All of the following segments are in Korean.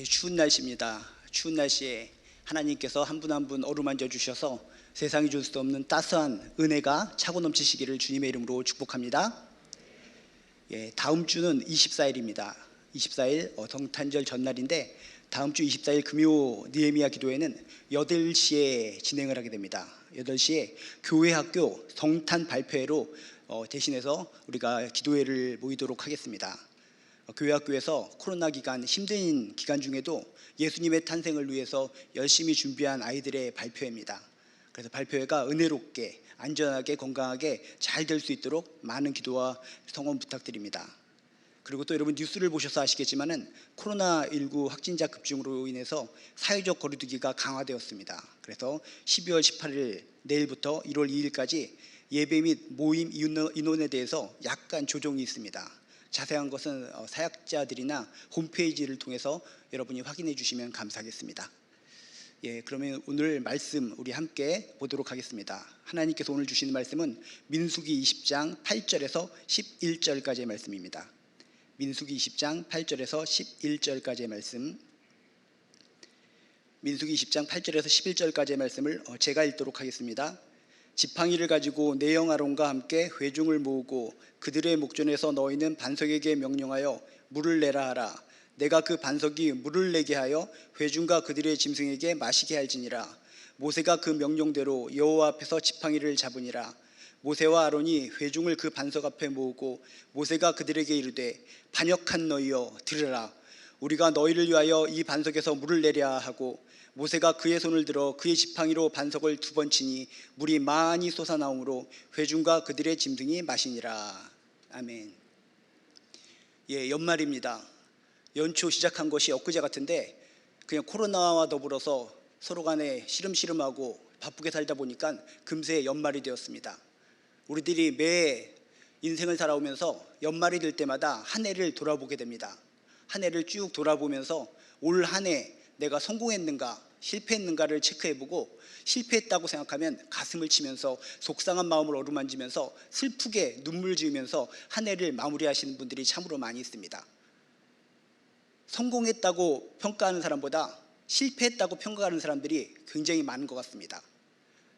추운 날씨입니다. 추운 날씨에 하나님께서 한 분 한 분 어루만져 주셔서 세상이 줄 수 없는 따스한 은혜가 차고 넘치시기를 주님의 이름으로 축복합니다. 다음 주는 24일입니다. 24일 성탄절 전날인데 다음 주 24일 금요 느헤미야 기도회는 8시에 진행을 하게 됩니다. 8시에 교회 학교 성탄 발표회로 대신해서 우리가 기도회를 모이도록 하겠습니다. 교회 학교에서 코로나 기간 힘든 기간 중에도 예수님의 탄생을 위해서 열심히 준비한 아이들의 발표회입니다. 그래서 발표회가 은혜롭게 안전하게 건강하게 잘 될 수 있도록 많은 기도와 성원 부탁드립니다. 그리고 또 여러분 뉴스를 보셔서 아시겠지만은 코로나19 확진자 급증으로 인해서 사회적 거리두기가 강화되었습니다. 그래서 12월 18일 내일부터 1월 2일까지 예배 및 모임 인원에 대해서 약간 조정이 있습니다. 자세한 것은 사역자들이나 홈페이지를 통해서 여러분이 확인해 주시면 감사하겠습니다. 그러면 오늘 말씀 우리 함께 보도록 하겠습니다. 하나님께서 오늘 주시는 말씀은 민수기 20장 8절에서 11절까지의 말씀입니다. 민수기 20장 8절에서 11절까지의 말씀, 민수기 20장 8절에서 11절까지의 말씀을 제가 읽도록 하겠습니다. 지팡이를 가지고 내 영 아론과 함께 회중을 모으고 그들의 목전에서 너희는 반석에게 명령하여 물을 내라 하라. 내가 그 반석이 물을 내게 하여 회중과 그들의 짐승에게 마시게 할지니라. 모세가 그 명령대로 여호와 앞에서 지팡이를 잡으니라. 모세와 아론이 회중을 그 반석 앞에 모으고 모세가 그들에게 이르되 반역한 너희여 들으라. 우리가 너희를 위하여 이 반석에서 물을 내랴 하고 모세가 그의 손을 들어 그의 지팡이로 반석을 2번 치니 물이 많이 솟아나오므로 회중과 그들의 짐승이 마시니라. 아멘. 연말입니다. 연초 시작한 것이 엊그제 같은데 그냥 코로나와 더불어서 서로 간에 시름시름하고 바쁘게 살다 보니까 금세 연말이 되었습니다. 우리들이 매 인생을 살아오면서 연말이 될 때마다 한 해를 돌아보게 됩니다. 한 해를 쭉 돌아보면서 올 한 해 내가 성공했는가 실패했는가를 체크해보고 실패했다고 생각하면 가슴을 치면서 속상한 마음을 어루만지면서 슬프게 눈물 지으면서 한 해를 마무리하시는 분들이 참으로 많이 있습니다. 성공했다고 평가하는 사람보다 실패했다고 평가하는 사람들이 굉장히 많은 것 같습니다.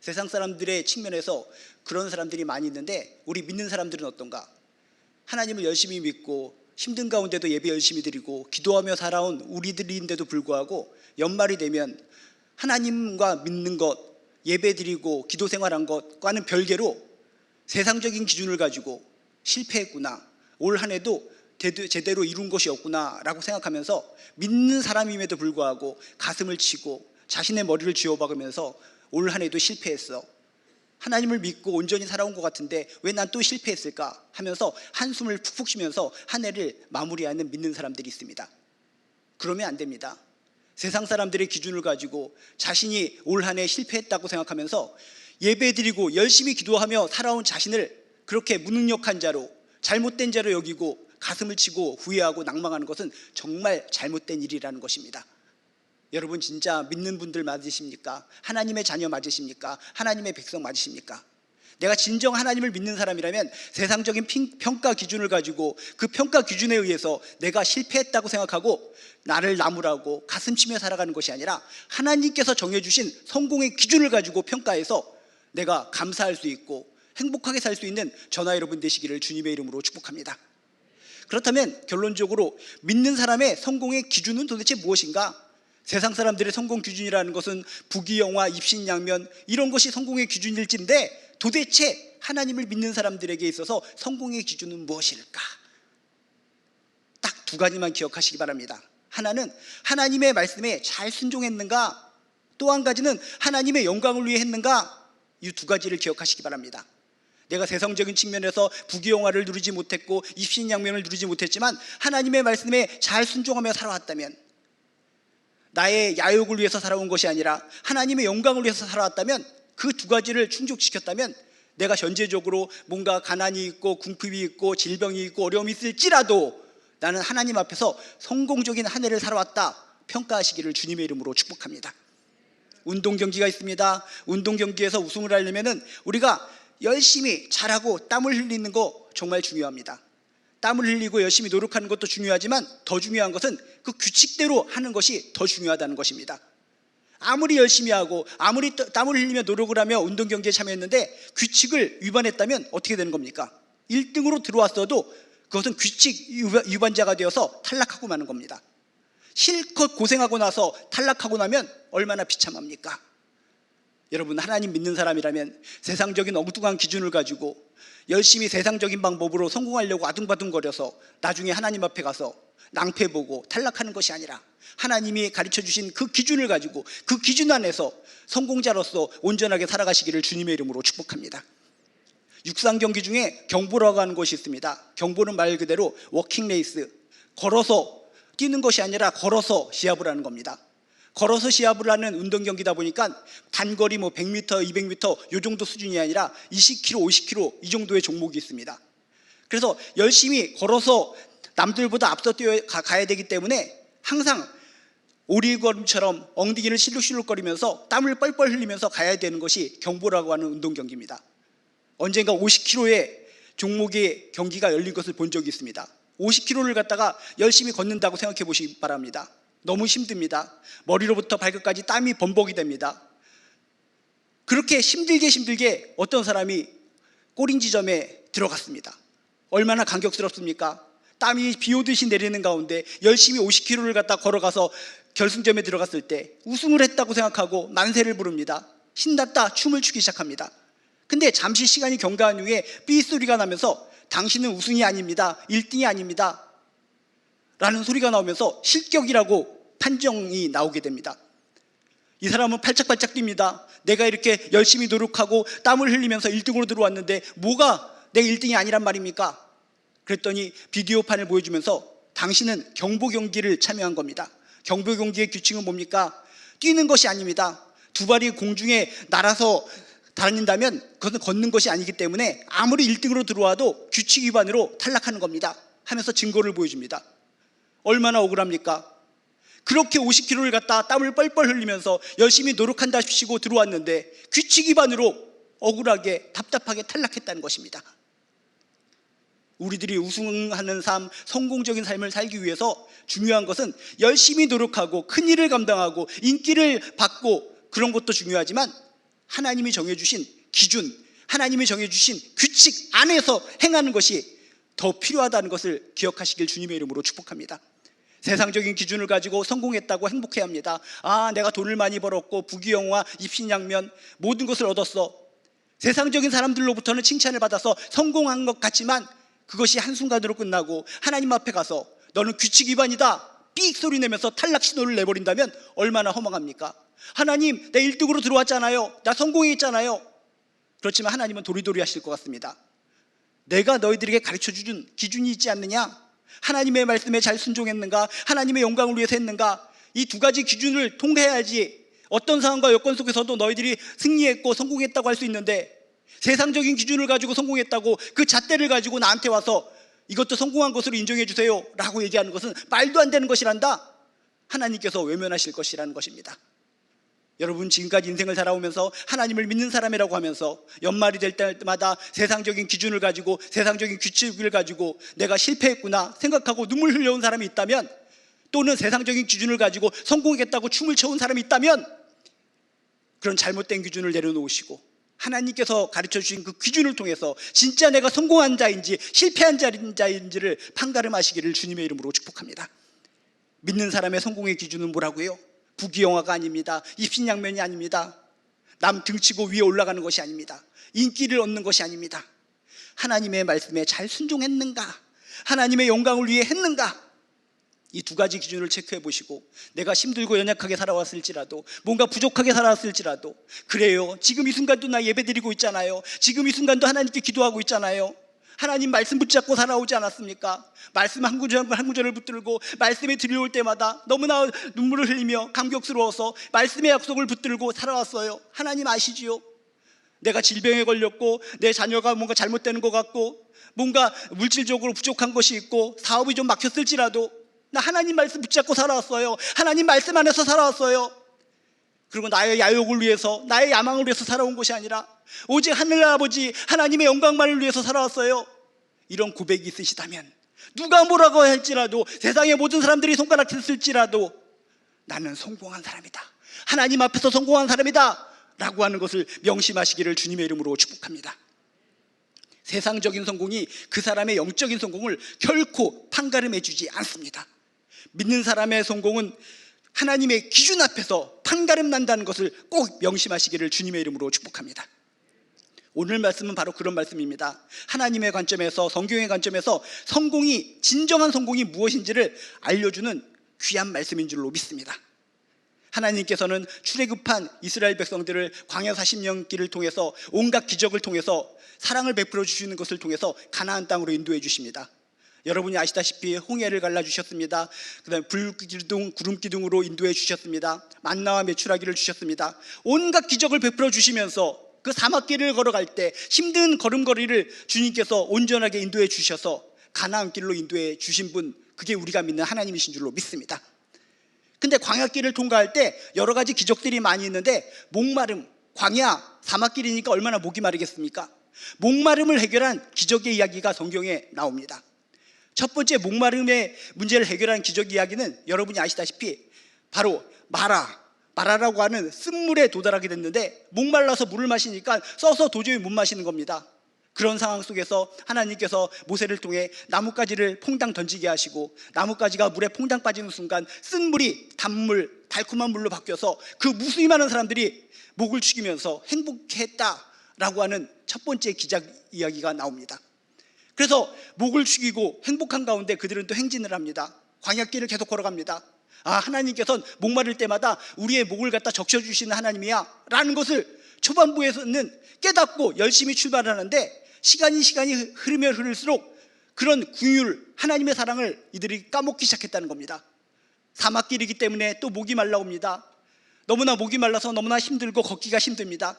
세상 사람들의 측면에서 그런 사람들이 많이 있는데 우리 믿는 사람들은 어떤가? 하나님을 열심히 믿고 힘든 가운데도 예배 열심히 드리고 기도하며 살아온 우리들인데도 불구하고 연말이 되면 하나님과 믿는 것, 예배 드리고 기도 생활한 것과는 별개로 세상적인 기준을 가지고 실패했구나, 올 한 해도 제대로 이룬 것이 없구나 라고 생각하면서 믿는 사람임에도 불구하고 가슴을 치고 자신의 머리를 쥐어박으면서 올 한 해도 실패했어, 하나님을 믿고 온전히 살아온 것 같은데 왜 난 또 실패했을까 하면서 한숨을 푹푹 쉬면서 한 해를 마무리하는 믿는 사람들이 있습니다. 그러면 안 됩니다. 세상 사람들의 기준을 가지고 자신이 올 한 해 실패했다고 생각하면서 예배드리고 열심히 기도하며 살아온 자신을 그렇게 무능력한 자로, 잘못된 자로 여기고 가슴을 치고 후회하고 낭망하는 것은 정말 잘못된 일이라는 것입니다. 여러분 진짜 믿는 분들 맞으십니까? 하나님의 자녀 맞으십니까? 하나님의 백성 맞으십니까? 내가 진정 하나님을 믿는 사람이라면 세상적인 평가 기준을 가지고 그 평가 기준에 의해서 내가 실패했다고 생각하고 나를 나무라고 가슴치며 살아가는 것이 아니라 하나님께서 정해주신 성공의 기준을 가지고 평가해서 내가 감사할 수 있고 행복하게 살 수 있는 저나 여러분 되시기를 주님의 이름으로 축복합니다. 그렇다면 결론적으로 믿는 사람의 성공의 기준은 도대체 무엇인가? 세상 사람들의 성공 기준이라는 것은 부귀영화, 입신양면 이런 것이 성공의 기준일진데 도대체 하나님을 믿는 사람들에게 있어서 성공의 기준은 무엇일까? 딱 2가지만 기억하시기 바랍니다. 하나는 하나님의 말씀에 잘 순종했는가, 또 한 가지는 하나님의 영광을 위해 했는가. 이 2가지를 기억하시기 바랍니다. 내가 세상적인 측면에서 부귀영화를 누리지 못했고 입신양면을 누리지 못했지만 하나님의 말씀에 잘 순종하며 살아왔다면, 나의 야욕을 위해서 살아온 것이 아니라 하나님의 영광을 위해서 살아왔다면, 그 2가지를 충족시켰다면 내가 현재적으로 뭔가 가난이 있고 궁핍이 있고 질병이 있고 어려움이 있을지라도 나는 하나님 앞에서 성공적인 한 해를 살아왔다 평가하시기를 주님의 이름으로 축복합니다. 운동 경기가 있습니다. 운동 경기에서 우승을 하려면 우리가 열심히 잘하고 땀을 흘리는 거 정말 중요합니다. 땀을 흘리고 열심히 노력하는 것도 중요하지만 더 중요한 것은 그 규칙대로 하는 것이 더 중요하다는 것입니다. 아무리 열심히 하고 아무리 땀을 흘리며 노력을 하며 운동 경기에 참여했는데 규칙을 위반했다면 어떻게 되는 겁니까? 1등으로 들어왔어도 그것은 규칙 위반자가 되어서 탈락하고 마는 겁니다. 실컷 고생하고 나서 탈락하고 나면 얼마나 비참합니까? 여러분, 하나님 믿는 사람이라면 세상적인 엉뚱한 기준을 가지고 열심히 세상적인 방법으로 성공하려고 아둥바둥거려서 나중에 하나님 앞에 가서 낭패보고 탈락하는 것이 아니라 하나님이 가르쳐주신 그 기준을 가지고 그 기준 안에서 성공자로서 온전하게 살아가시기를 주님의 이름으로 축복합니다. 육상 경기 중에 경보라고 하는 것이 있습니다. 경보는 말 그대로 워킹 레이스, 걸어서 뛰는 것이 아니라 걸어서 시합을 하는 겁니다. 걸어서 시합을 하는 운동 경기다 보니까 단거리 100m, 200m 이 정도 수준이 아니라 20km, 50km 이 정도의 종목이 있습니다. 그래서 열심히 걸어서 남들보다 앞서 뛰어가야 되기 때문에 항상 오리걸음처럼 엉덩이를 실룩실룩거리면서 땀을 뻘뻘 흘리면서 가야 되는 것이 경보라고 하는 운동 경기입니다. 언젠가 50km의 종목의 경기가 열린 것을 본 적이 있습니다. 50km를 갖다가 열심히 걷는다고 생각해 보시기 바랍니다. 너무 힘듭니다. 머리로부터 발끝까지 땀이 범벅이 됩니다. 그렇게 힘들게 어떤 사람이 꼬린 지점에 들어갔습니다. 얼마나 감격스럽습니까? 땀이 비 오듯이 내리는 가운데 열심히 50km를 갖다 걸어가서 결승점에 들어갔을 때 우승을 했다고 생각하고 만세를 부릅니다. 신났다 춤을 추기 시작합니다. 근데 잠시 시간이 경과한 후에 삐 소리가 나면서 당신은 우승이 아닙니다. 1등이 아닙니다. 라는 소리가 나오면서 실격이라고 판정이 나오게 됩니다. 이 사람은 팔짝팔짝 뜁니다. 내가 이렇게 열심히 노력하고 땀을 흘리면서 1등으로 들어왔는데 뭐가 내 1등이 아니란 말입니까? 그랬더니 비디오판을 보여주면서 당신은 경보 경기를 참여한 겁니다. 경보 경기의 규칙은 뭡니까? 뛰는 것이 아닙니다. 두 발이 공중에 날아서 다닌다면 그것은 걷는 것이 아니기 때문에 아무리 1등으로 들어와도 규칙 위반으로 탈락하는 겁니다 하면서 증거를 보여줍니다. 얼마나 억울합니까? 그렇게 50km를 갔다 땀을 뻘뻘 흘리면서 열심히 노력한다시고 들어왔는데 규칙 위반으로 억울하게 답답하게 탈락했다는 것입니다. 우리들이 우승하는 삶, 성공적인 삶을 살기 위해서 중요한 것은 열심히 노력하고 큰 일을 감당하고 인기를 받고 그런 것도 중요하지만 하나님이 정해주신 기준, 하나님이 정해주신 규칙 안에서 행하는 것이 더 필요하다는 것을 기억하시길 주님의 이름으로 축복합니다. 세상적인 기준을 가지고 성공했다고 행복해야 합니다. 아, 내가 돈을 많이 벌었고 부귀영화, 입신양면 모든 것을 얻었어. 세상적인 사람들로부터는 칭찬을 받아서 성공한 것 같지만 그것이 한순간으로 끝나고 하나님 앞에 가서 너는 규칙 위반이다 삑 소리 내면서 탈락 신호를 내버린다면 얼마나 허망합니까? 하나님, 내 1등으로 들어왔잖아요. 나 성공했잖아요. 그렇지만 하나님은 도리도리 하실 것 같습니다. 내가 너희들에게 가르쳐준 기준이 있지 않느냐? 하나님의 말씀에 잘 순종했는가? 하나님의 영광을 위해서 했는가? 이 두 가지 기준을 통과해야지 어떤 상황과 여건 속에서도 너희들이 승리했고 성공했다고 할 수 있는데 세상적인 기준을 가지고 성공했다고 그 잣대를 가지고 나한테 와서 이것도 성공한 것으로 인정해 주세요 라고 얘기하는 것은 말도 안 되는 것이란다. 하나님께서 외면하실 것이라는 것입니다. 여러분, 지금까지 인생을 살아오면서 하나님을 믿는 사람이라고 하면서 연말이 될 때마다 세상적인 기준을 가지고 세상적인 규칙을 가지고 내가 실패했구나 생각하고 눈물 흘려온 사람이 있다면, 또는 세상적인 기준을 가지고 성공했다고 춤을 춰온 사람이 있다면 그런 잘못된 기준을 내려놓으시고 하나님께서 가르쳐 주신 그 기준을 통해서 진짜 내가 성공한 자인지 실패한 자인지를 판가름하시기를 주님의 이름으로 축복합니다. 믿는 사람의 성공의 기준은 뭐라고요? 부귀영화가 아닙니다. 입신양면이 아닙니다. 남 등치고 위에 올라가는 것이 아닙니다. 인기를 얻는 것이 아닙니다. 하나님의 말씀에 잘 순종했는가? 하나님의 영광을 위해 했는가? 이 두 가지 기준을 체크해 보시고 내가 힘들고 연약하게 살아왔을지라도 뭔가 부족하게 살아왔을지라도 그래요, 지금 이 순간도 나 예배드리고 있잖아요. 지금 이 순간도 하나님께 기도하고 있잖아요. 하나님 말씀 붙잡고 살아오지 않았습니까? 말씀 한 구절 한 구절을 붙들고 말씀에 들려올 때마다 너무나 눈물을 흘리며 감격스러워서 말씀의 약속을 붙들고 살아왔어요. 하나님 아시지요? 내가 질병에 걸렸고 내 자녀가 뭔가 잘못되는 것 같고 뭔가 물질적으로 부족한 것이 있고 사업이 좀 막혔을지라도 나 하나님 말씀 붙잡고 살아왔어요. 하나님 말씀 안에서 살아왔어요. 그리고 나의 야욕을 위해서, 나의 야망을 위해서 살아온 것이 아니라 오직 하늘아버지 하나님의 영광만을 위해서 살아왔어요. 이런 고백이 있으시다면 누가 뭐라고 할지라도, 세상의 모든 사람들이 손가락질 쓸지라도 나는 성공한 사람이다, 하나님 앞에서 성공한 사람이다 라고 하는 것을 명심하시기를 주님의 이름으로 축복합니다. 세상적인 성공이 그 사람의 영적인 성공을 결코 판가름해 주지 않습니다. 믿는 사람의 성공은 하나님의 기준 앞에서 판가름 난다는 것을 꼭 명심하시기를 주님의 이름으로 축복합니다. 오늘 말씀은 바로 그런 말씀입니다. 하나님의 관점에서, 성경의 관점에서 성공이, 진정한 성공이 무엇인지를 알려주는 귀한 말씀인 줄로 믿습니다. 하나님께서는 출애굽한 이스라엘 백성들을 광야 40년 길을 통해서, 온갖 기적을 통해서, 사랑을 베풀어 주시는 것을 통해서 가나안 땅으로 인도해 주십니다. 여러분이 아시다시피 홍해를 갈라주셨습니다. 그 다음에 불기둥, 구름기둥으로 인도해 주셨습니다. 만나와 메추라기를 주셨습니다. 온갖 기적을 베풀어 주시면서 그 사막길을 걸어갈 때 힘든 걸음걸이를 주님께서 온전하게 인도해 주셔서 가나안 길로 인도해 주신 분, 그게 우리가 믿는 하나님이신 줄로 믿습니다. 근데 광야길을 통과할 때 여러 가지 기적들이 많이 있는데, 목마름, 광야, 사막길이니까 얼마나 목이 마르겠습니까? 목마름을 해결한 기적의 이야기가 성경에 나옵니다. 첫 번째 목마름의 문제를 해결한 기적 이야기는 여러분이 아시다시피 바로 마라라고 하는 쓴물에 도달하게 됐는데, 목말라서 물을 마시니까 써서 도저히 못 마시는 겁니다. 그런 상황 속에서 하나님께서 모세를 통해 나뭇가지를 퐁당 던지게 하시고, 나뭇가지가 물에 퐁당 빠지는 순간 쓴물이 단물, 달콤한 물로 바뀌어서 그 무수히 많은 사람들이 목을 축이면서 행복했다라고 하는 첫 번째 기적 이야기가 나옵니다. 그래서 목을 축이고 행복한 가운데 그들은 또 행진을 합니다. 광야길을 계속 걸어갑니다. 하나님께서는 목마를 때마다 우리의 목을 갖다 적셔주시는 하나님이야 라는 것을 초반부에서는 깨닫고 열심히 출발하는데, 시간이 흐르면 흐를수록 그런 긍휼, 하나님의 사랑을 이들이 까먹기 시작했다는 겁니다. 사막길이기 때문에 또 목이 말라옵니다. 너무나 목이 말라서 너무나 힘들고 걷기가 힘듭니다.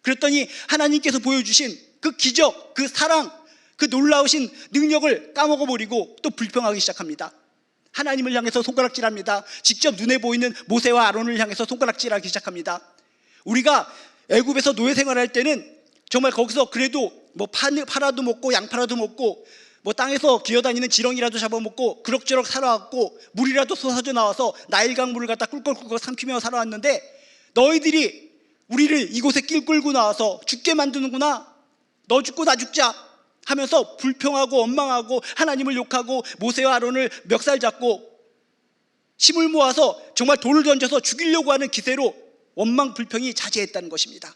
그랬더니 하나님께서 보여주신 그 기적, 그 사랑, 그 놀라우신 능력을 까먹어버리고 또 불평하기 시작합니다. 하나님을 향해서 손가락질합니다. 직접 눈에 보이는 모세와 아론을 향해서 손가락질하기 시작합니다. 우리가 애굽에서 노예 생활할 때는 정말 거기서 그래도 뭐 파라도 먹고 양파라도 먹고 뭐 땅에서 기어다니는 지렁이라도 잡아먹고 그럭저럭 살아왔고, 물이라도 쏟아져 나와서 나일강 물을 갖다 꿀꺽꿀꺽 삼키며 살아왔는데, 너희들이 우리를 이곳에 낄 끌고 나와서 죽게 만드는구나, 너 죽고 나 죽자 하면서 불평하고 원망하고 하나님을 욕하고 모세와 아론을 멱살 잡고 힘을 모아서 정말 돌을 던져서 죽이려고 하는 기세로 원망 불평이 자제했다는 것입니다.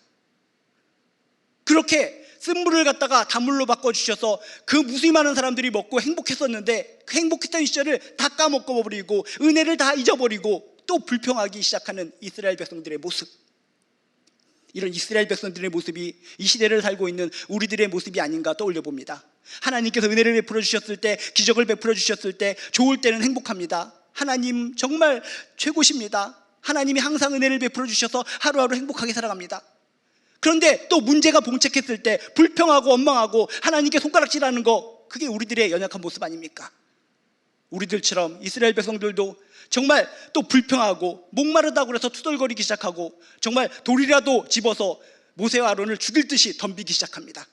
그렇게 쓴물을 갖다가 단물로 바꿔주셔서 그 무수히 많은 사람들이 먹고 행복했었는데, 그 행복했던 시절을 다 까먹어버리고 은혜를 다 잊어버리고 또 불평하기 시작하는 이스라엘 백성들의 모습, 이런 이스라엘 백성들의 모습이 이 시대를 살고 있는 우리들의 모습이 아닌가 떠올려 봅니다. 하나님께서 은혜를 베풀어 주셨을 때, 기적을 베풀어 주셨을 때, 좋을 때는 행복합니다. 하나님 정말 최고십니다. 하나님이 항상 은혜를 베풀어 주셔서 하루하루 행복하게 살아갑니다. 그런데 또 문제가 봉착했을 때 불평하고 원망하고 하나님께 손가락질하는 거, 그게 우리들의 연약한 모습 아닙니까? 우리들처럼 이스라엘 백성들도 정말 또 불평하고 목마르다고 그래서 투덜거리기 시작하고, 정말 돌이라도 집어서 모세와 아론을 죽일 듯이 덤비기 시작합니다.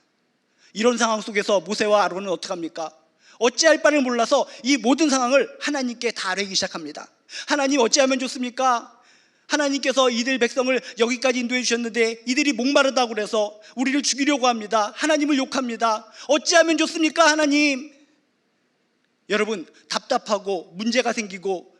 이런 상황 속에서 모세와 아론은 어떡합니까? 어찌할 바를 몰라서 이 모든 상황을 하나님께 다 아뢰기 시작합니다. 하나님, 어찌하면 좋습니까? 하나님께서 이들 백성을 여기까지 인도해 주셨는데 이들이 목마르다고 그래서 우리를 죽이려고 합니다. 하나님을 욕합니다. 어찌하면 좋습니까, 하나님? 여러분, 답답하고 문제가 생기고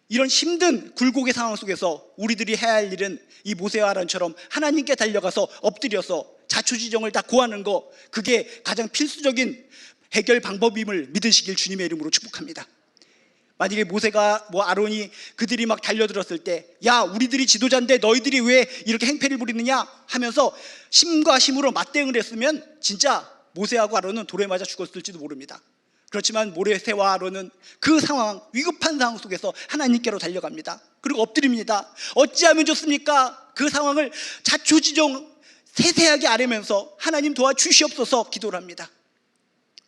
이런 힘든 굴곡의 상황 속에서 우리들이 해야 할 일은 이 모세와 아론처럼 하나님께 달려가서 엎드려서 자초지종을 다 고하는 거, 그게 가장 필수적인 해결 방법임을 믿으시길 주님의 이름으로 축복합니다. 만약에 모세가 아론이 그들이 막 달려들었을 때, 야, 우리들이 지도자인데 너희들이 왜 이렇게 행패를 부리느냐 하면서 힘과 힘으로 맞대응을 했으면 진짜 모세하고 아론은 돌에 맞아 죽었을지도 모릅니다. 그렇지만 모세와 아론은 그 상황, 위급한 상황 속에서 하나님께로 달려갑니다. 그리고 엎드립니다. 어찌하면 좋습니까? 그 상황을 자초지종 세세하게 아뢰면서 하나님 도와주시옵소서 기도를 합니다.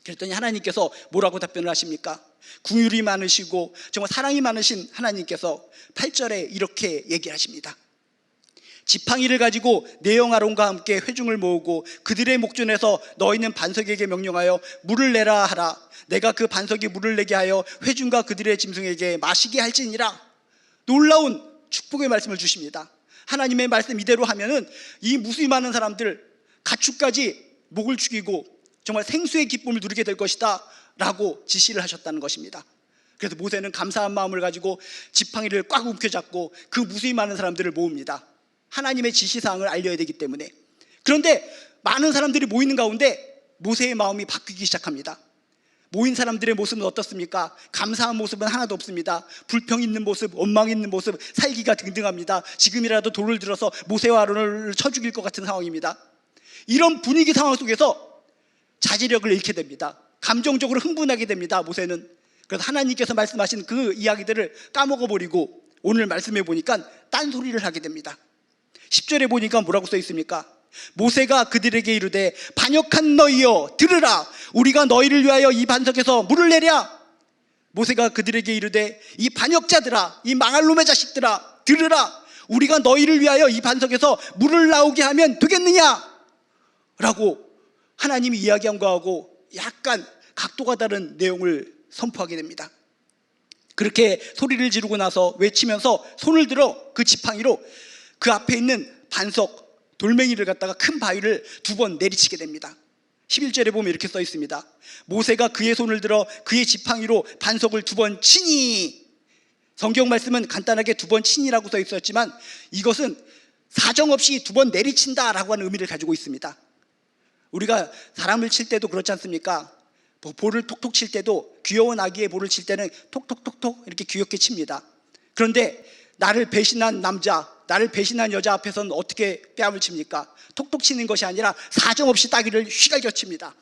그랬더니 하나님께서 뭐라고 답변을 하십니까? 긍휼이 많으시고 정말 사랑이 많으신 하나님께서 8절에 이렇게 얘기를 하십니다. 지팡이를 가지고 내형 아론과 함께 회중을 모으고 그들의 목전에서 너희는 반석에게 명령하여 물을 내라 하라. 내가 그 반석에 물을 내게 하여 회중과 그들의 짐승에게 마시게 할지니라. 놀라운 축복의 말씀을 주십니다. 하나님의 말씀 이대로 하면은 이 무수히 많은 사람들 가축까지 목을 죽이고 정말 생수의 기쁨을 누리게 될 것이다 라고 지시를 하셨다는 것입니다. 그래서 모세는 감사한 마음을 가지고 지팡이를 꽉 움켜잡고 그 무수히 많은 사람들을 모읍니다. 하나님의 지시사항을 알려야 되기 때문에. 그런데 많은 사람들이 모이는 가운데 모세의 마음이 바뀌기 시작합니다. 모인 사람들의 모습은 어떻습니까? 감사한 모습은 하나도 없습니다. 불평 있는 모습, 원망 있는 모습, 살기가 등등합니다. 지금이라도 돌을 들어서 모세와 아론을 쳐 죽일 것 같은 상황입니다. 이런 분위기 상황 속에서 자제력을 잃게 됩니다. 감정적으로 흥분하게 됩니다. 모세는. 그래서 하나님께서 말씀하신 그 이야기들을 까먹어버리고 오늘 말씀해 보니까 딴소리를 하게 됩니다. 10절에 보니까 뭐라고 써 있습니까? 모세가 그들에게 이르되 반역한 너희여 들으라. 우리가 너희를 위하여 이 반석에서 물을 내랴. 모세가 그들에게 이르되 이 반역자들아, 이 망할 놈의 자식들아, 들으라. 우리가 너희를 위하여 이 반석에서 물을 나오게 하면 되겠느냐 라고 하나님이 이야기한 거하고 약간 각도가 다른 내용을 선포하게 됩니다. 그렇게 소리를 지르고 나서 외치면서 손을 들어 그 지팡이로 그 앞에 있는 반석 돌멩이를 갖다가 큰 바위를 2번 내리치게 됩니다. 11절에 보면 이렇게 써 있습니다. 모세가 그의 손을 들어 그의 지팡이로 반석을 2번 치니. 성경 말씀은 간단하게 2번 치니라고 써 있었지만 이것은 사정없이 2번 내리친다라고 하는 의미를 가지고 있습니다. 우리가 사람을 칠 때도 그렇지 않습니까? 볼을 톡톡 칠 때도 귀여운 아기의 볼을 칠 때는 톡톡톡톡 이렇게 귀엽게 칩니다. 그런데 나를 배신한 남자, 나를 배신한 여자 앞에서는 어떻게 뺨을 칩니까? 톡톡 치는 것이 아니라 사정없이 따귀를 휘갈겨 칩니다.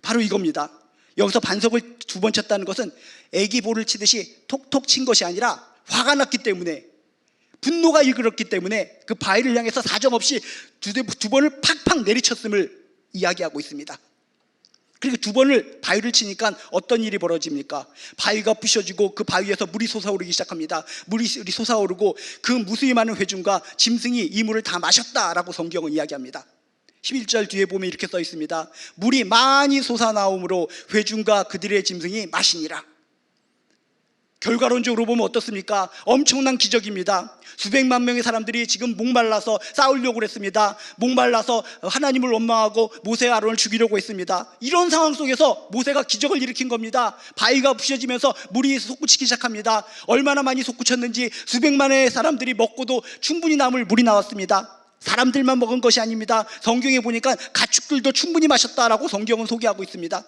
바로 이겁니다. 여기서 반석을 2번 쳤다는 것은 애기 볼을 치듯이 톡톡 친 것이 아니라 화가 났기 때문에, 분노가 일그렀기 때문에 그 바위를 향해서 사정없이 2번을 팍팍 내리쳤음을 이야기하고 있습니다. 그리고 2번을 바위를 치니까 어떤 일이 벌어집니까? 바위가 부셔지고 그 바위에서 물이 솟아오르기 시작합니다. 물이 솟아오르고 그 무수히 많은 회중과 짐승이 이 물을 다 마셨다라고 성경은 이야기합니다. 11절 뒤에 보면 이렇게 써 있습니다. 물이 많이 솟아나오므로 회중과 그들의 짐승이 마시니라. 결과론적으로 보면 어떻습니까? 엄청난 기적입니다. 수백만 명의 사람들이 지금 목말라서 싸우려고 했습니다. 목말라서 하나님을 원망하고 모세와 아론을 죽이려고 했습니다. 이런 상황 속에서 모세가 기적을 일으킨 겁니다. 바위가 부셔지면서 물이 솟구치기 시작합니다. 얼마나 많이 솟구쳤는지 수백만의 사람들이 먹고도 충분히 남을 물이 나왔습니다. 사람들만 먹은 것이 아닙니다. 성경에 보니까 가축들도 충분히 마셨다라고 성경은 소개하고 있습니다.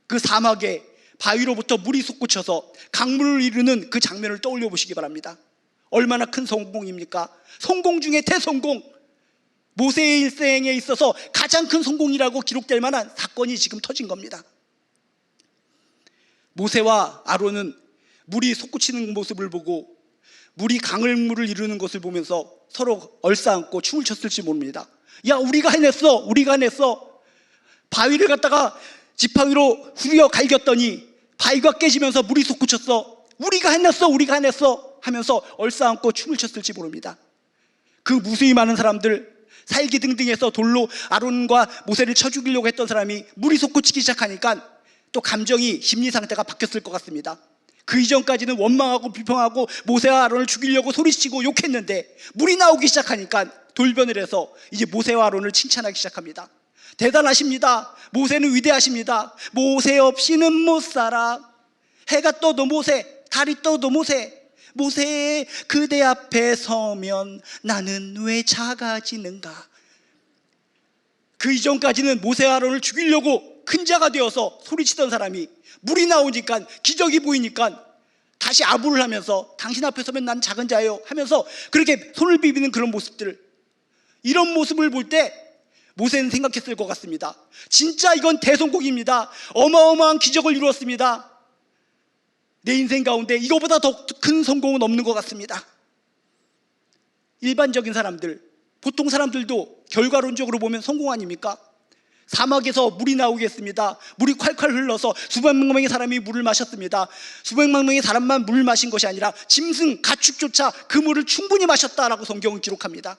그 사막에 바위로부터 물이 솟구쳐서 강물을 이루는 그 장면을 떠올려 보시기 바랍니다. 얼마나 큰 성공입니까? 성공 중에 대성공. 모세의 일생에 있어서 가장 큰 성공이라고 기록될 만한 사건이 지금 터진 겁니다. 모세와 아론은 물이 솟구치는 모습을 보고 물이 강물을 이루는 것을 보면서 서로 얼싸안고 춤을 췄을지 모릅니다. 야, 우리가 해냈어, 우리가 해냈어. 바위를 갖다가 지팡이로 후려 갈겼더니 바위가 깨지면서 물이 솟구쳤어. 우리가 해냈어, 우리가 해냈어 하면서 얼싸안고 춤을 췄을지 모릅니다. 그 무수히 많은 사람들, 살기등등해서 돌로 아론과 모세를 쳐 죽이려고 했던 사람이 물이 솟구치기 시작하니까 또 감정이, 심리 상태가 바뀌었을 것 같습니다. 그 이전까지는 원망하고 비평하고 모세와 아론을 죽이려고 소리치고 욕했는데 물이 나오기 시작하니까 돌변을 해서 이제 모세와 아론을 칭찬하기 시작합니다. 대단하십니다. 모세는 위대하십니다. 모세 없이는 못 살아. 해가 떠도 모세, 달이 떠도 모세. 모세, 그대 앞에 서면 나는 왜 작아지는가. 그 이전까지는 모세와 아론을 죽이려고 큰 자가 되어서 소리치던 사람이 물이 나오니까, 기적이 보이니까 다시 아부를 하면서 당신 앞에 서면 난 작은 자예요 하면서 그렇게 손을 비비는 그런 모습들, 이런 모습을 볼 때 모세는 생각했을 것 같습니다. 진짜 이건 대성공입니다. 어마어마한 기적을 이루었습니다. 내 인생 가운데 이거보다 더 큰 성공은 없는 것 같습니다. 일반적인 사람들, 보통 사람들도 결과론적으로 보면 성공 아닙니까? 사막에서 물이 나오겠습니다. 물이 콸콸 흘러서 수백만 명의 사람이 물을 마셨습니다. 수백만 명의 사람만 물을 마신 것이 아니라 짐승, 가축조차 그 물을 충분히 마셨다라고 성경은 기록합니다.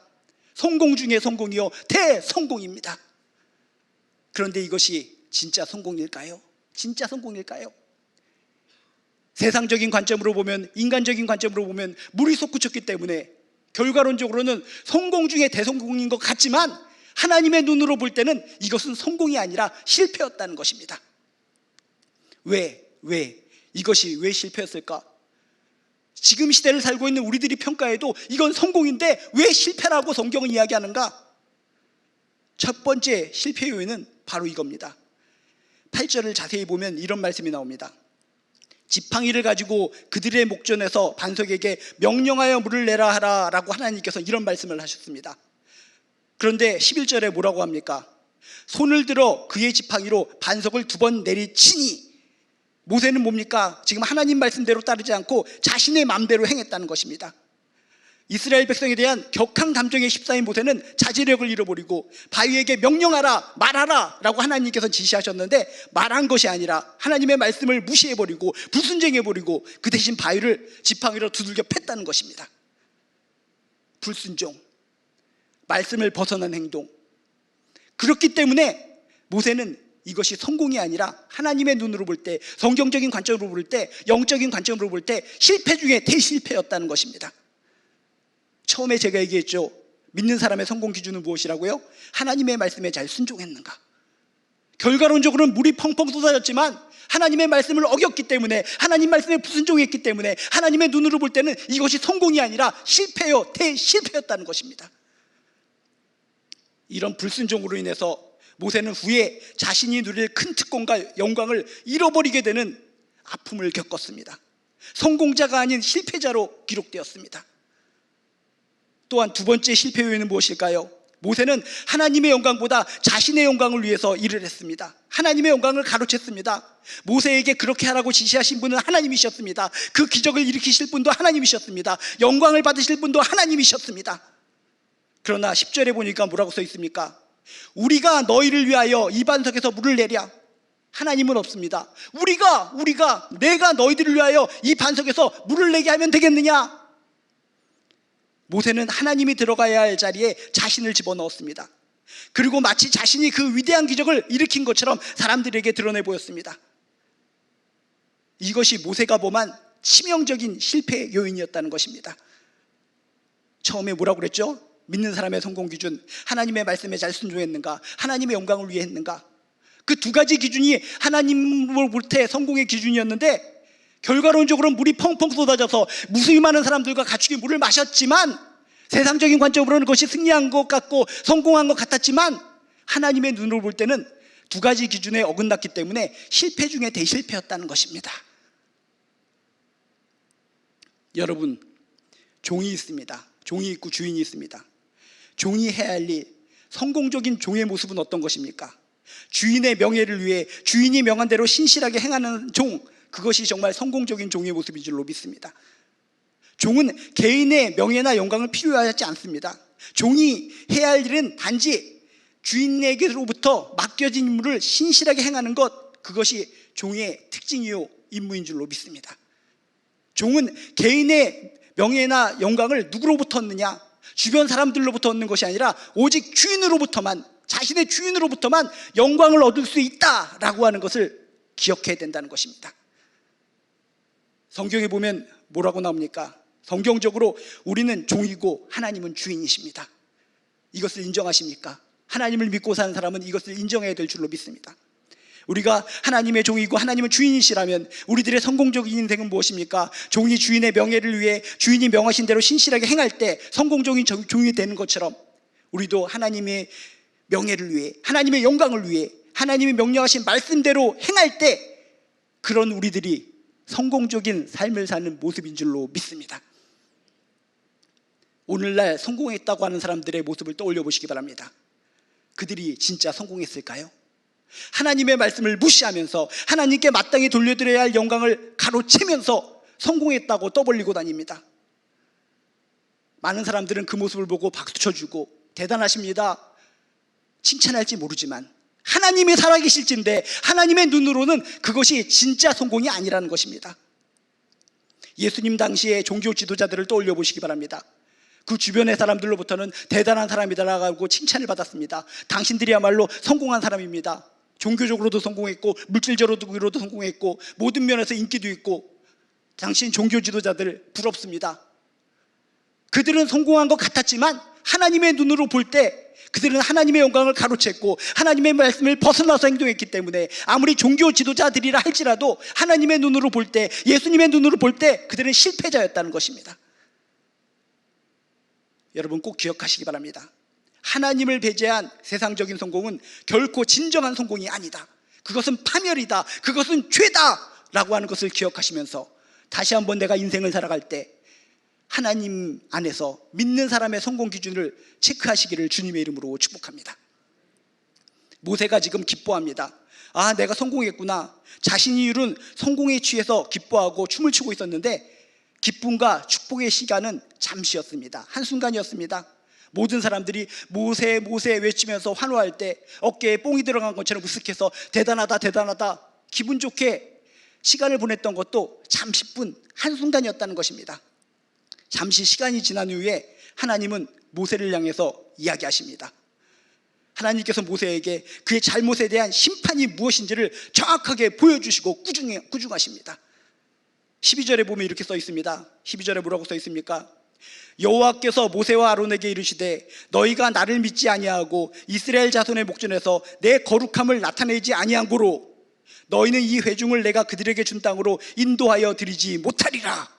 성공 중에 성공이요, 대성공입니다. 그런데 이것이 진짜 성공일까요? 진짜 성공일까요? 세상적인 관점으로 보면, 인간적인 관점으로 보면 물이 솟구쳤기 때문에 결과론적으로는 성공 중에 대성공인 것 같지만 하나님의 눈으로 볼 때는 이것은 성공이 아니라 실패였다는 것입니다. 왜? 이것이 왜 실패였을까? 지금 시대를 살고 있는 우리들이 평가해도 이건 성공인데 왜 실패라고 성경은 이야기하는가? 첫 번째 실패 요인은 바로 이겁니다. 8절을 자세히 보면 이런 말씀이 나옵니다. 지팡이를 가지고 그들의 목전에서 반석에게 명령하여 물을 내라 하라 라고 하나님께서 이런 말씀을 하셨습니다. 그런데 11절에 뭐라고 합니까? 손을 들어 그의 지팡이로 반석을 2번 내리치니, 모세는 뭡니까? 지금 하나님 말씀대로 따르지 않고 자신의 마음대로 행했다는 것입니다. 이스라엘 백성에 대한 격한 감정에 휩싸인 모세는 자제력을 잃어버리고 바위에게 명령하라, 말하라 라고 하나님께서 지시하셨는데 말한 것이 아니라 하나님의 말씀을 무시해버리고 불순종해버리고 그 대신 바위를 지팡이로 두들겨 팼다는 것입니다. 불순종, 말씀을 벗어난 행동. 그렇기 때문에 모세는 이것이 성공이 아니라 하나님의 눈으로 볼 때, 성경적인 관점으로 볼 때, 영적인 관점으로 볼 때 실패 중에 대실패였다는 것입니다. 처음에 제가 얘기했죠. 믿는 사람의 성공 기준은 무엇이라고요? 하나님의 말씀에 잘 순종했는가. 결과론적으로는 물이 펑펑 쏟아졌지만 하나님의 말씀을 어겼기 때문에, 하나님 말씀에 불순종했기 때문에 하나님의 눈으로 볼 때는 이것이 성공이 아니라 실패요, 대실패였다는 것입니다. 이런 불순종으로 인해서 모세는 후에 자신이 누릴 큰 특권과 영광을 잃어버리게 되는 아픔을 겪었습니다. 성공자가 아닌 실패자로 기록되었습니다. 또한 두 번째 실패 요인은 무엇일까요? 모세는 하나님의 영광보다 자신의 영광을 위해서 일을 했습니다. 하나님의 영광을 가로챘습니다. 모세에게 그렇게 하라고 지시하신 분은 하나님이셨습니다. 그 기적을 일으키실 분도 하나님이셨습니다. 영광을 받으실 분도 하나님이셨습니다. 그러나 10절에 보니까 뭐라고 써 있습니까? 우리가 너희를 위하여 이 반석에서 물을 내랴. 하나님은 없습니다. 내가 너희들을 위하여 이 반석에서 물을 내게 하면 되겠느냐? 모세는 하나님이 들어가야 할 자리에 자신을 집어넣었습니다. 그리고 마치 자신이 그 위대한 기적을 일으킨 것처럼 사람들에게 드러내 보였습니다. 이것이 모세가 범한 치명적인 실패 요인이었다는 것입니다. 처음에 뭐라고 그랬죠? 믿는 사람의 성공 기준, 하나님의 말씀에 잘 순종했는가, 하나님의 영광을 위해 했는가. 그 두 가지 기준이 하나님으로부터의 성공의 기준이었는데 결과론적으로 물이 펑펑 쏟아져서 무수히 많은 사람들과 가축이 물을 마셨지만, 세상적인 관점으로는 그것이 승리한 것 같고 성공한 것 같았지만 하나님의 눈으로 볼 때는 두 가지 기준에 어긋났기 때문에 실패 중에 대실패였다는 것입니다. 여러분, 종이 있습니다. 종이 있고 주인이 있습니다. 종이 해야 할 일, 성공적인 종의 모습은 어떤 것입니까? 주인의 명예를 위해 주인이 명한 대로 신실하게 행하는 종, 그것이 정말 성공적인 종의 모습인 줄로 믿습니다. 종은 개인의 명예나 영광을 필요하지 않습니다. 종이 해야 할 일은 단지 주인에게로부터 맡겨진 임무를 신실하게 행하는 것, 그것이 종의 특징이요 임무인 줄로 믿습니다. 종은 개인의 명예나 영광을 누구로부터 얻느냐? 주변 사람들로부터 얻는 것이 아니라 오직 주인으로부터만, 자신의 주인으로부터만 영광을 얻을 수 있다라고 하는 것을 기억해야 된다는 것입니다. 성경에 보면 뭐라고 나옵니까? 성경적으로 우리는 종이고 하나님은 주인이십니다. 이것을 인정하십니까? 하나님을 믿고 사는 사람은 이것을 인정해야 될 줄로 믿습니다. 우리가 하나님의 종이고 하나님은 주인이시라면 우리들의 성공적인 인생은 무엇입니까? 종이 주인의 명예를 위해 주인이 명하신 대로 신실하게 행할 때 성공적인 종이 되는 것처럼 우리도 하나님의 명예를 위해, 하나님의 영광을 위해 하나님이 명령하신 말씀대로 행할 때 그런 우리들이 성공적인 삶을 사는 모습인 줄로 믿습니다. 오늘날 성공했다고 하는 사람들의 모습을 떠올려 보시기 바랍니다. 그들이 진짜 성공했을까요? 하나님의 말씀을 무시하면서 하나님께 마땅히 돌려드려야 할 영광을 가로채면서 성공했다고 떠벌리고 다닙니다. 많은 사람들은 그 모습을 보고 박수 쳐주고 대단하십니다, 칭찬할지 모르지만 하나님이 살아계실진데 하나님의 눈으로는 그것이 진짜 성공이 아니라는 것입니다. 예수님 당시의 종교 지도자들을 떠올려 보시기 바랍니다. 그 주변의 사람들로부터는 대단한 사람이다라고 칭찬을 받았습니다. 당신들이야말로 성공한 사람입니다. 종교적으로도 성공했고 물질적으로도 성공했고 모든 면에서 인기도 있고 당신 종교 지도자들 부럽습니다. 그들은 성공한 것 같았지만 하나님의 눈으로 볼 때 그들은 하나님의 영광을 가로챘고 하나님의 말씀을 벗어나서 행동했기 때문에 아무리 종교 지도자들이라 할지라도 하나님의 눈으로 볼 때, 예수님의 눈으로 볼 때 그들은 실패자였다는 것입니다. 여러분 꼭 기억하시기 바랍니다. 하나님을 배제한 세상적인 성공은 결코 진정한 성공이 아니다. 그것은 파멸이다. 그것은 죄다 라고 하는 것을 기억하시면서 다시 한번 내가 인생을 살아갈 때 하나님 안에서 믿는 사람의 성공 기준을 체크하시기를 주님의 이름으로 축복합니다. 모세가 지금 기뻐합니다. 아, 내가 성공했구나. 자신이 이룬 성공에 취해서 기뻐하고 춤을 추고 있었는데 기쁨과 축복의 시간은 잠시였습니다. 한순간이었습니다. 모든 사람들이 모세 모세 외치면서 환호할 때 어깨에 뽕이 들어간 것처럼 으쓱해서 대단하다 대단하다 기분 좋게 시간을 보냈던 것도 잠시뿐 한순간이었다는 것입니다. 잠시 시간이 지난 후에 하나님은 모세를 향해서 이야기하십니다. 하나님께서 모세에게 그의 잘못에 대한 심판이 무엇인지를 정확하게 보여주시고 꾸중하십니다. 12절에 보면 이렇게 써 있습니다. 12절에 뭐라고 써 있습니까? 여호와께서 모세와 아론에게 이르시되 너희가 나를 믿지 아니하고 이스라엘 자손의 목전에서 내 거룩함을 나타내지 아니한 고로 너희는 이 회중을 내가 그들에게 준 땅으로 인도하여 드리지 못하리라.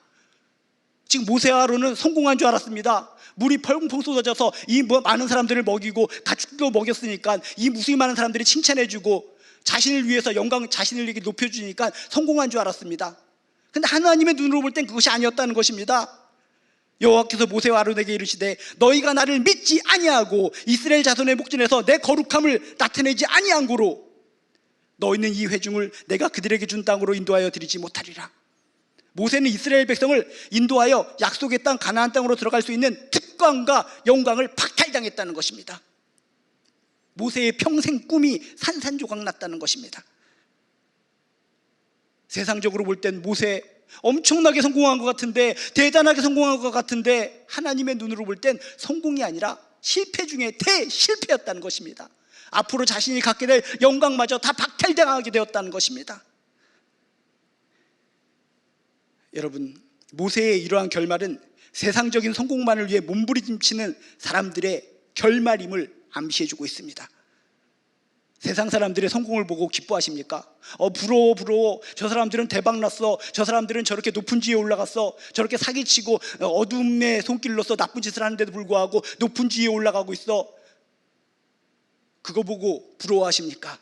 지금 모세와 아론은 성공한 줄 알았습니다. 물이 펑펑 쏟아져서 이 많은 사람들을 먹이고 가축도 먹였으니까 이 무수히 많은 사람들이 칭찬해주고 자신을 위해서 영광 자신을 이렇게 높여주니까 성공한 줄 알았습니다. 근데 하나님의 눈으로 볼 땐 그것이 아니었다는 것입니다. 여호와께서 모세와 아론에게 이르시되 너희가 나를 믿지 아니하고 이스라엘 자손의 목전에서 내 거룩함을 나타내지 아니한 고로 너희는 이 회중을 내가 그들에게 준 땅으로 인도하여 드리지 못하리라. 모세는 이스라엘 백성을 인도하여 약속의 땅 가나안 땅으로 들어갈 수 있는 특권과 영광을 박탈당했다는 것입니다. 모세의 평생 꿈이 산산조각 났다는 것입니다. 세상적으로 볼 땐 모세 엄청나게 성공한 것 같은데 대단하게 성공한 것 같은데 하나님의 눈으로 볼 땐 성공이 아니라 실패 중에 대실패였다는 것입니다. 앞으로 자신이 갖게 될 영광마저 다 박탈당하게 되었다는 것입니다. 여러분, 모세의 이러한 결말은 세상적인 성공만을 위해 몸부림치는 사람들의 결말임을 암시해주고 있습니다. 세상 사람들의 성공을 보고 기뻐하십니까? 부러워. 저 사람들은 대박났어. 저 사람들은 저렇게 높은 지위에 올라갔어. 저렇게 사기치고 어둠의 손길로서 나쁜 짓을 하는데도 불구하고 높은 지위에 올라가고 있어. 그거 보고 부러워하십니까?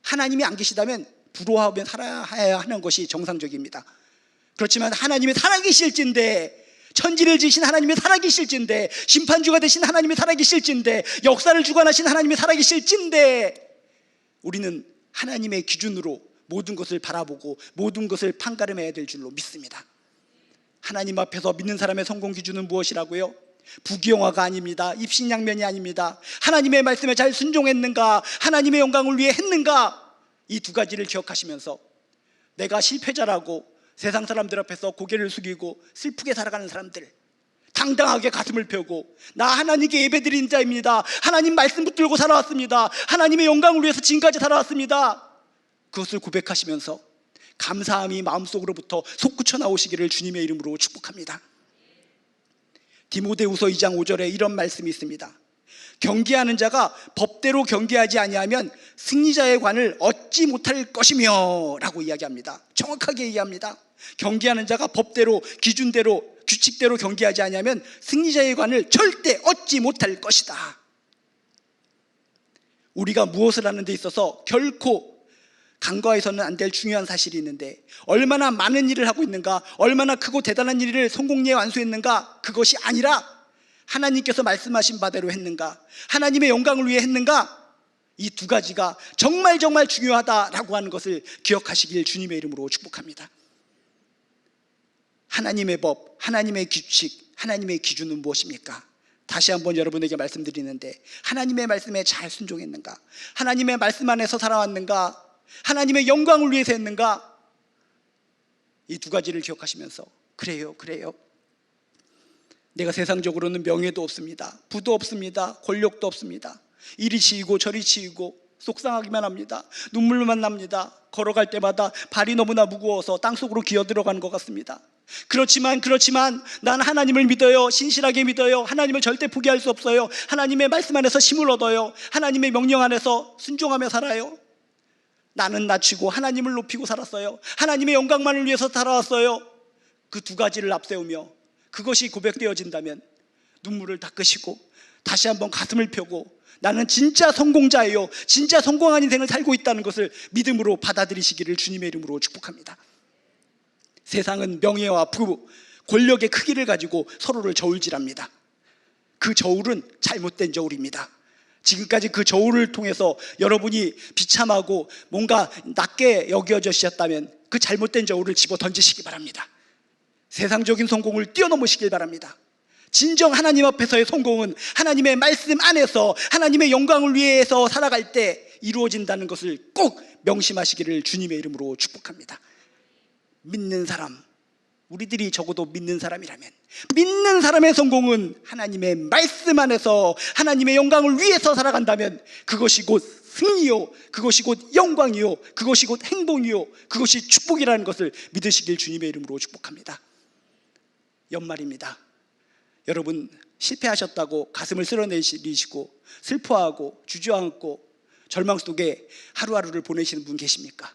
하나님이 안 계시다면 부러워하며 살아야 하는 것이 정상적입니다. 그렇지만 하나님이 살아계실진데, 천지를 지으신 하나님이 살아계실진데, 심판주가 되신 하나님이 살아계실진데, 역사를 주관하신 하나님이 살아계실진데, 우리는 하나님의 기준으로 모든 것을 바라보고 모든 것을 판가름해야 될 줄로 믿습니다. 하나님 앞에서 믿는 사람의 성공 기준은 무엇이라고요? 부귀영화가 아닙니다. 입신양면이 아닙니다. 하나님의 말씀에 잘 순종했는가, 하나님의 영광을 위해 했는가, 이 두 가지를 기억하시면서 내가 실패자라고 세상 사람들 앞에서 고개를 숙이고 슬프게 살아가는 사람들, 당당하게 가슴을 펴고 나 하나님께 예배드리는 자입니다. 하나님 말씀 붙들고 살아왔습니다. 하나님의 영광을 위해서 지금까지 살아왔습니다. 그것을 고백하시면서 감사함이 마음속으로부터 솟구쳐 나오시기를 주님의 이름으로 축복합니다. 디모데후서 2장 5절에 이런 말씀이 있습니다. 경계하는 자가 법대로 경계하지 아니하면 승리자의 관을 얻지 못할 것이며 라고 이야기합니다. 정확하게 얘기합니다. 경계하는 자가 법대로, 기준대로, 규칙대로 경계하지 아니하면 승리자의 관을 절대 얻지 못할 것이다. 우리가 무엇을 하는 데 있어서 결코 간과해서는 안 될 중요한 사실이 있는데, 얼마나 많은 일을 하고 있는가, 얼마나 크고 대단한 일을 성공리에 완수했는가, 그것이 아니라 하나님께서 말씀하신 바대로 했는가, 하나님의 영광을 위해 했는가, 이 두 가지가 정말 중요하다라고 하는 것을 기억하시길 주님의 이름으로 축복합니다. 하나님의 법, 하나님의 규칙, 하나님의 기준은 무엇입니까? 다시 한번 여러분에게 말씀드리는데, 하나님의 말씀에 잘 순종했는가? 하나님의 말씀 안에서 살아왔는가? 하나님의 영광을 위해서 했는가? 이 두 가지를 기억하시면서, 그래요. 내가 세상적으로는 명예도 없습니다. 부도 없습니다. 권력도 없습니다. 이리 치이고 저리 치이고 속상하기만 합니다. 눈물만 납니다. 걸어갈 때마다 발이 너무나 무거워서 땅속으로 기어 들어가는 것 같습니다. 그렇지만 난 하나님을 믿어요. 신실하게 믿어요. 하나님을 절대 포기할 수 없어요. 하나님의 말씀 안에서 힘을 얻어요. 하나님의 명령 안에서 순종하며 살아요. 나는 낮추고 하나님을 높이고 살았어요. 하나님의 영광만을 위해서 살아왔어요. 그 두 가지를 앞세우며 그것이 고백되어진다면 눈물을 닦으시고 다시 한번 가슴을 펴고 나는 진짜 성공자예요, 진짜 성공한 인생을 살고 있다는 것을 믿음으로 받아들이시기를 주님의 이름으로 축복합니다. 세상은 명예와 부, 권력의 크기를 가지고 서로를 저울질합니다. 그 저울은 잘못된 저울입니다. 지금까지 그 저울을 통해서 여러분이 비참하고 뭔가 낮게 여겨지셨다면 그 잘못된 저울을 집어 던지시기 바랍니다. 세상적인 성공을 뛰어넘으시길 바랍니다. 진정 하나님 앞에서의 성공은 하나님의 말씀 안에서 하나님의 영광을 위해서 살아갈 때 이루어진다는 것을 꼭 명심하시기를 주님의 이름으로 축복합니다. 믿는 사람, 우리들이 적어도 믿는 사람이라면, 믿는 사람의 성공은 하나님의 말씀 안에서 하나님의 영광을 위해서 살아간다면 그것이 곧 승리요, 그것이 곧 영광이요, 그것이 곧 행복이요, 그것이 축복이라는 것을 믿으시길 주님의 이름으로 축복합니다. 연말입니다. 여러분 실패하셨다고 가슴을 쓸어내리시고 슬퍼하고 주저앉고 절망 속에 하루하루를 보내시는 분 계십니까?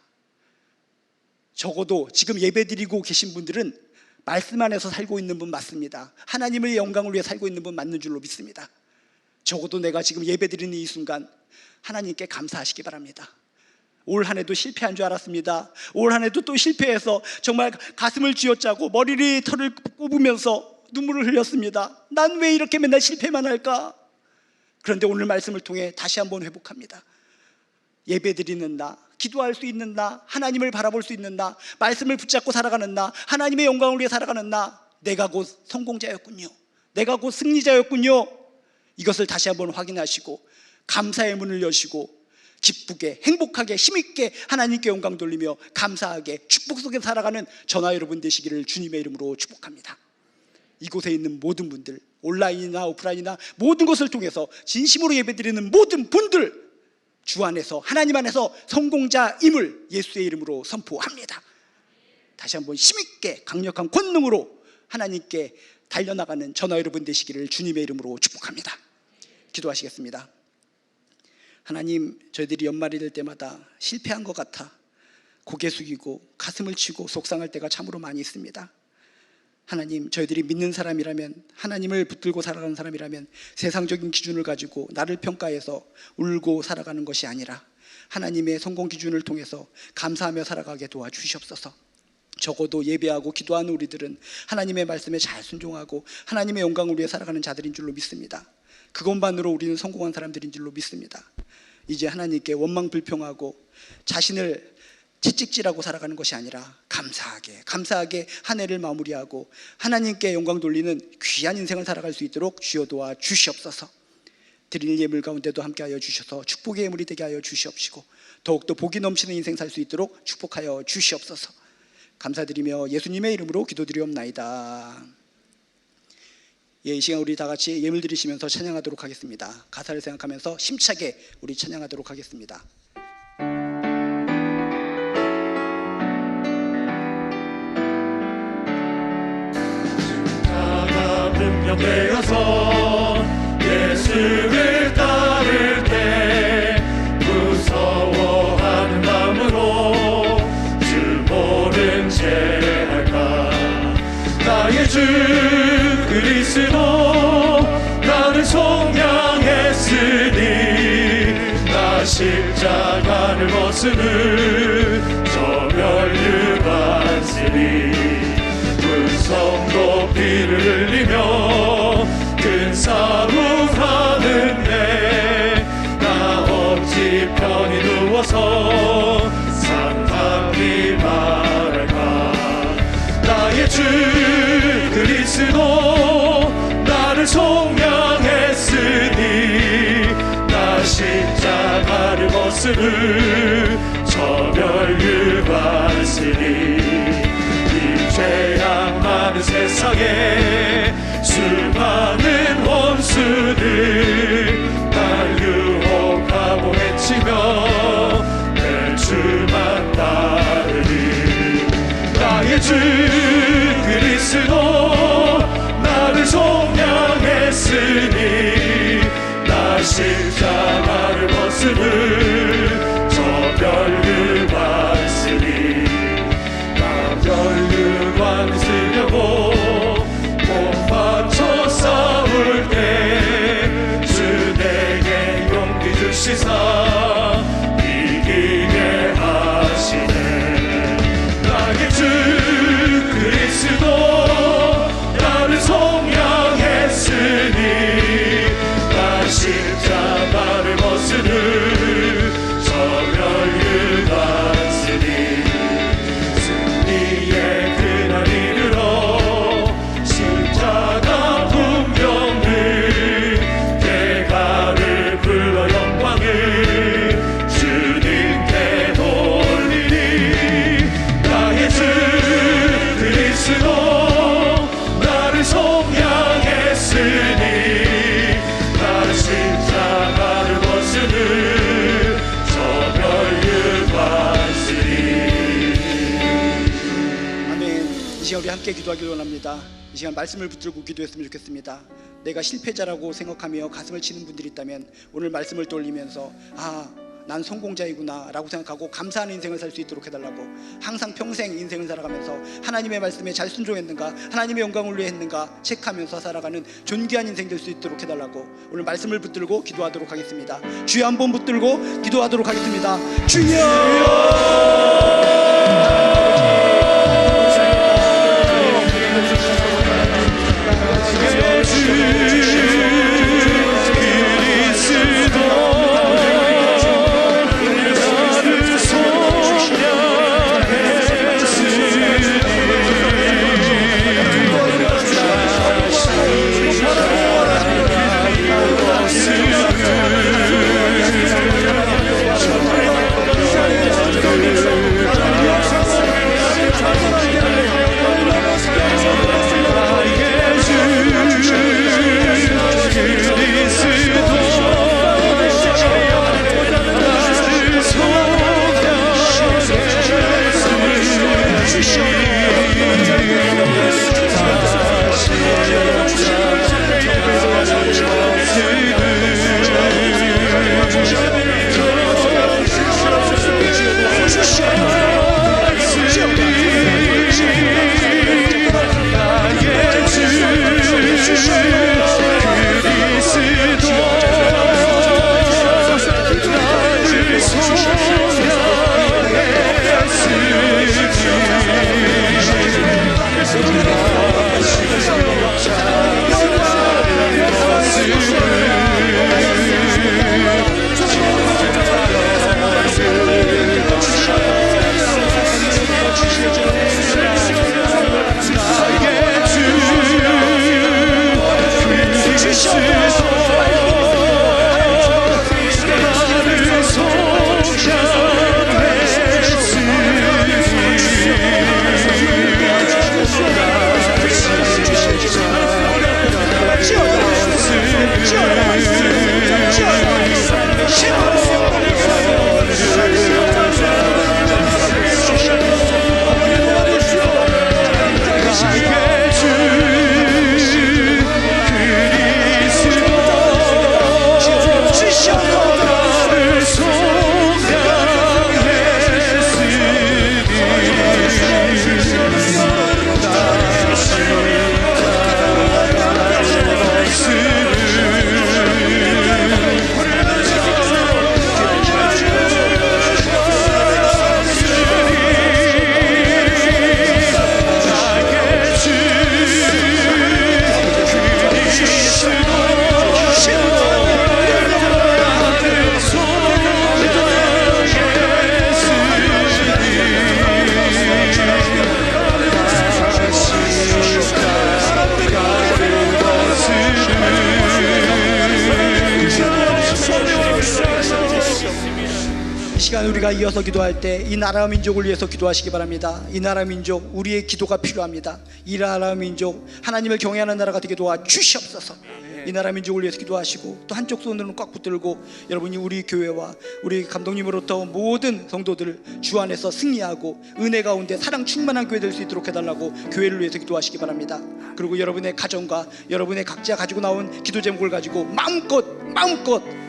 적어도 지금 예배드리고 계신 분들은 말씀 안에서 살고 있는 분 맞습니다. 하나님의 영광을 위해 살고 있는 분 맞는 줄로 믿습니다. 적어도 내가 지금 예배드리는 이 순간 하나님께 감사하시기 바랍니다. 올 한 해도 실패한 줄 알았습니다. 올 한 해도 또 실패해서 정말 가슴을 쥐어짜고 머리를 털을 꼽으면서 눈물을 흘렸습니다. 난 왜 이렇게 맨날 실패만 할까? 그런데 오늘 말씀을 통해 다시 한번 회복합니다. 예배드리는 나, 기도할 수 있는 나, 하나님을 바라볼 수 있는 나, 말씀을 붙잡고 살아가는 나, 하나님의 영광을 위해 살아가는 나, 내가 곧 성공자였군요, 내가 곧 승리자였군요. 이것을 다시 한번 확인하시고 감사의 문을 여시고 기쁘게 행복하게 힘있게 하나님께 영광 돌리며 감사하게 축복 속에 살아가는 저나 여러분 되시기를 주님의 이름으로 축복합니다. 이곳에 있는 모든 분들, 온라인이나 오프라인이나 모든 것을 통해서 진심으로 예배드리는 모든 분들, 주 안에서 하나님 안에서 성공자임을 예수의 이름으로 선포합니다. 다시 한번 힘있게 강력한 권능으로 하나님께 달려나가는 저나 여러분 되시기를 주님의 이름으로 축복합니다. 기도하시겠습니다. 하나님, 저희들이 연말이 될 때마다 실패한 것 같아 고개 숙이고 가슴을 치고 속상할 때가 참으로 많이 있습니다. 하나님, 저희들이 믿는 사람이라면, 하나님을 붙들고 살아가는 사람이라면 세상적인 기준을 가지고 나를 평가해서 울고 살아가는 것이 아니라 하나님의 성공 기준을 통해서 감사하며 살아가게 도와주시옵소서. 적어도 예배하고 기도하는 우리들은 하나님의 말씀에 잘 순종하고 하나님의 영광을 위해 살아가는 자들인 줄로 믿습니다. 그것만으로 우리는 성공한 사람들인 줄로 믿습니다. 이제 하나님께 원망 불평하고 자신을 채찍질하고 살아가는 것이 아니라 감사하게 한 해를 마무리하고 하나님께 영광 돌리는 귀한 인생을 살아갈 수 있도록 주여 도와 주시옵소서. 드릴 예물 가운데도 함께하여 주셔서 축복의 예물이 되게 하여 주시옵시고 더욱더 복이 넘치는 인생 살 수 있도록 축복하여 주시옵소서. 감사드리며 예수님의 이름으로 기도드리옵나이다. 이 시간 우리 다 같이 예물 드리시면서 찬양하도록 하겠습니다. 가사를 생각하면서 힘차게 우리 찬양하도록 하겠습니다. 되어서 예수를 따를 때 무서워하는 마음으로 주 모른 채 할까. 나의 주 그리스도 나를 속량했으니 나 십자가를 벗으는 저 멸류 받으니 분성 높이를 흘리며 큰 싸움하는데 나 어찌 편히 누워서 상하기 바랄까. 나의 주 그리스도 나를 속량해 모습을 저멸유관 쓰리. 이 죄악 많은 세상에 수많은 원수들 날 유혹하고 해치며 내 주만 따르리. 나의 주 그리스도 나를 속량했으니 나 십자가를 벗음을 저 멸류관 쓰리. 나 멸류관 쓰려고 못 바쳐 싸울 때 주 내게 용기 주시사 이기게 하시네. 나의 주 그리스도 나를 속량했으니 나 십자가를 벗으는 저 멸류관 쓰리. 승리의 그날 이르러 십자가 분명을 대가를 불러 영광을 주님께 돌리니. 나의 주 그리스도 나를 속량했으니 나 십자가를 벗으는 저 멸류관 쓰리. 아멘. 이 시간 우리 함께 기도하기를 원합니다. 이 시간 말씀을 붙들고 기도했으면 좋겠습니다. 내가 실패자라고 생각하며 가슴을 치는 분들이 있다면 오늘 말씀을 떠올리면서 난 성공자이구나 라고 생각하고 감사하는 인생을 살 수 있도록 해달라고, 항상 평생 인생을 살아가면서 하나님의 말씀에 잘 순종했는가, 하나님의 영광을 위해 했는가 체크하면서 살아가는 존귀한 인생 될 수 있도록 해달라고 오늘 말씀을 붙들고 기도하도록 하겠습니다. 주여 한번 붙들고 기도하도록 하겠습니다. 나를 속량했으니 우리가 이어서 기도할 때 이 나라 민족을 위해서 기도하시기 바랍니다. 이 나라 민족, 우리의 기도가 필요합니다. 이 나라 민족, 하나님을 경외하는 나라가 되게 도와주시옵소서. 이 나라 민족을 위해서 기도하시고, 또 한쪽 손으로는 꽉 붙들고 여러분이 우리 교회와 우리 감독님으로부터 모든 성도들을 주 안에서 승리하고 은혜 가운데 사랑 충만한 교회 될 수 있도록 해달라고 교회를 위해서 기도하시기 바랍니다. 그리고 여러분의 가정과 여러분의 각자 가지고 나온 기도 제목을 가지고 마음껏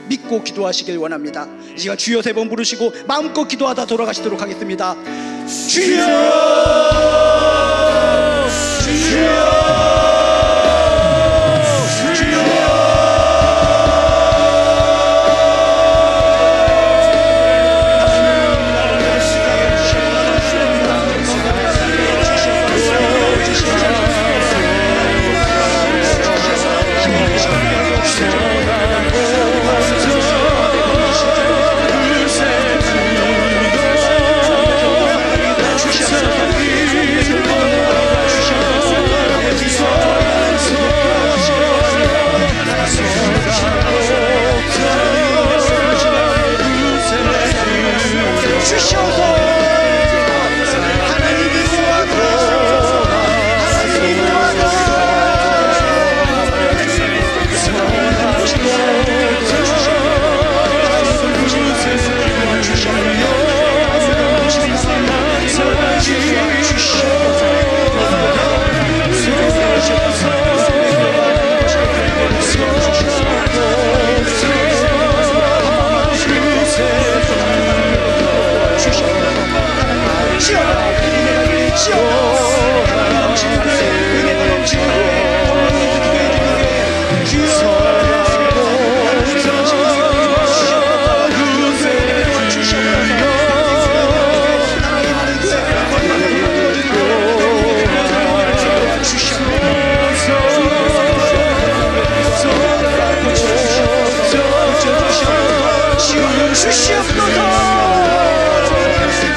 믿고 기도하시길 원합니다. 이 시간 주여 3번 부르시고 마음껏 기도하다 돌아가시도록 하겠습니다. 주여, 주여, 주시옵소서.